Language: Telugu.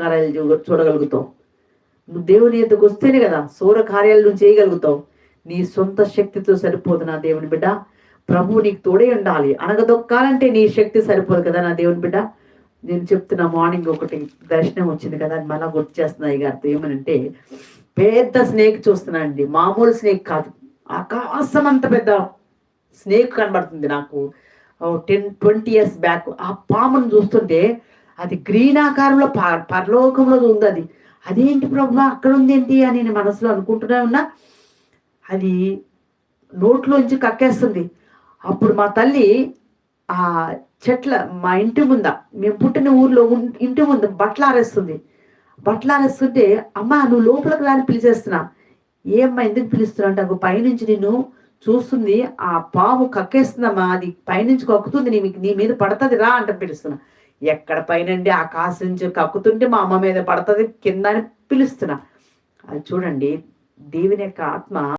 కార్యాలు చూడగలుగుతావు. నువ్వు దేవుని ఎద్దుకు వస్తేనే కదా సూర కార్యాలు నువ్వు చేయగలుగుతావు. నీ సొంత శక్తితో సరిపోదు నా దేవుని బిడ్డ. ప్రభువు నీకు తోడే ఉండాలి. అనగదొక్కాలంటే నీ శక్తి సరిపోదు కదా నా దేవుని బిడ్డ. నేను చెప్తున్నా, మార్నింగ్ ఒకటి దర్శనం వచ్చింది కదా, అది మళ్ళా గుర్తు చేస్తున్నా ఈ గారితో. ఏమనంటే, పెద్ద స్నేక్ చూస్తున్నా అండి, మామూలు స్నేక్ కాదు, ఆకాశం అంత పెద్ద స్నేక్ కనబడుతుంది నాకు. 10-20 years బ్యాక్ ఆ పామును చూస్తుంటే అది గ్రీన్ ఆకారంలో పరలోకంలో ఉంది. అది అదేంటి ప్రభు అక్కడ ఉంది ఏంటి అని నేను మనసులో అనుకుంటూనే ఉన్నా. అది నోట్లోంచి కక్కేస్తుంది. అప్పుడు మా తల్లి ఆ మా ఇంటి ముంద, మేము పుట్టిన ఊర్లో ఇంటి ముందు బట్టలు ఆరేస్తుంటే అమ్మ నువ్వు లోపలికి రాని పిలిచేస్తున్నా. ఏమ్మా ఎందుకు పిలుస్తున్నా అంటే, ఒక పైనుంచి నిన్ను చూస్తుంది, ఆ పాము కక్కేస్తుందమ్మా, అది పైనుంచి కక్కుతుంది, నీ మీద పడుతుంది రా అంటే పిలుస్తున్నా. ఎక్కడ పైనండి, ఆకాశం నుంచి కక్కుతుంటే మా అమ్మ మీద పడుతుంది కింద అని పిలుస్తున్నా. అది చూడండి, దేవుని యొక్క ఆత్మ